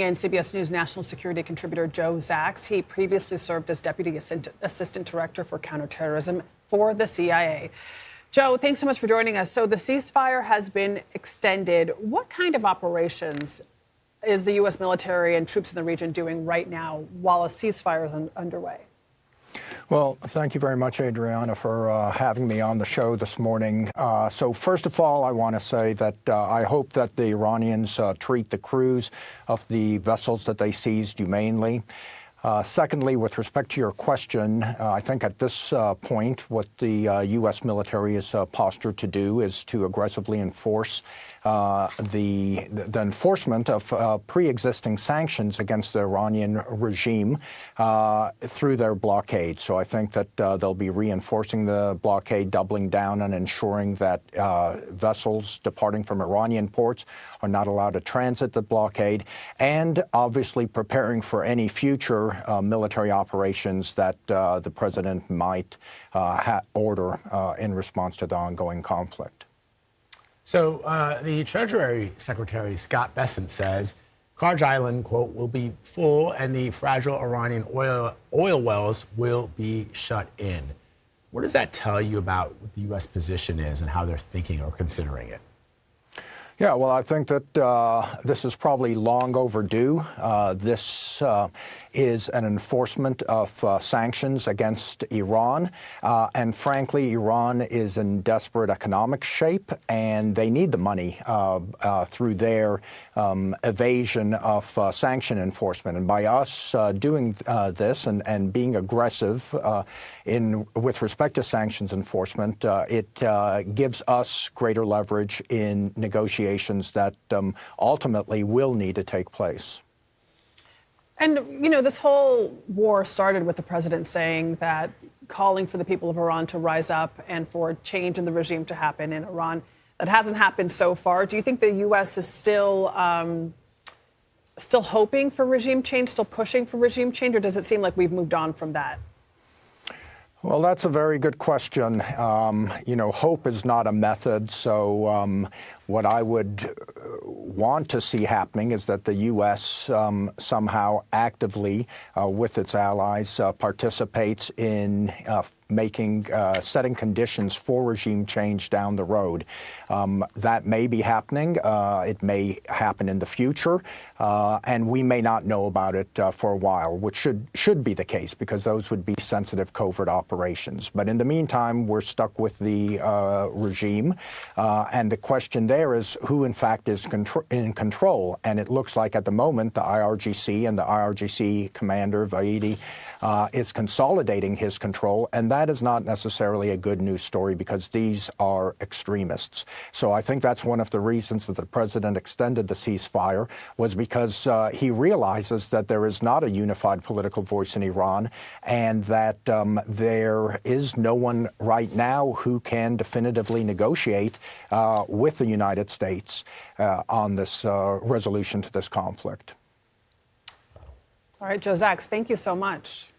And CBS News national security contributor Joe Zacks. He previously served as Deputy Assistant Director for Counterterrorism for the CIA. Joe, thanks so much for joining us. So the ceasefire has been extended. What kind of operations is the U.S. military and troops in the region doing right now while a ceasefire is underway? Well, thank you very much, Adriana, for having me on the show this morning. So first of all, I want to say that I hope that the Iranians treat the crews of the vessels that they seized humanely. Secondly, with respect to your question, I think at this point, what the U.S. military is postured to do is to aggressively enforce the enforcement of pre-existing sanctions against the Iranian regime through their blockade. So I think that they'll be reinforcing the blockade, doubling down on ensuring that vessels departing from Iranian ports are not allowed to transit the blockade, and obviously preparing for any future military operations that the president might order in response to the ongoing conflict. So the Treasury Secretary Scott Bessent says Karj Island, quote, will be full and the fragile Iranian oil wells will be shut in. What does that tell you about what the U.S. position is and how they're thinking or considering it? Yeah, well, I think that this is probably long overdue. This is an enforcement of sanctions against Iran. And frankly, Iran is in desperate economic shape, and they need the money through their evasion of sanction enforcement. And by us doing this and being aggressive with respect to sanctions enforcement, it gives us greater leverage in negotiations that ultimately will need to take place. And, you know, this whole war started with the president saying that calling for the people of Iran to rise up and for change in the regime to happen in Iran. That hasn't happened so far. Do you think the U.S. is still hoping for regime change, still pushing for regime change, or does it seem like we've moved on from that? Well, that's a very good question. You know, hope is not a method. So what I would want to see happening is that the U.S. Somehow actively, with its allies, participates in setting conditions for regime change down the road. That may be happening. It may happen in the future, and we may not know about it for a while, which should be the case because those would be sensitive covert operations. But in the meantime, we're stuck with the regime, and the question there is who, in fact, is in control. And it looks like at the moment the IRGC and the IRGC commander, Vaidi, is consolidating his control, and that is not necessarily a good news story because these are extremists. So I think that's one of the reasons that the president extended the ceasefire was because he realizes that there is not a unified political voice in Iran and that there is no one right now who can definitively negotiate with the United States on this resolution to this conflict. All right, Joe Zacks, thank you so much.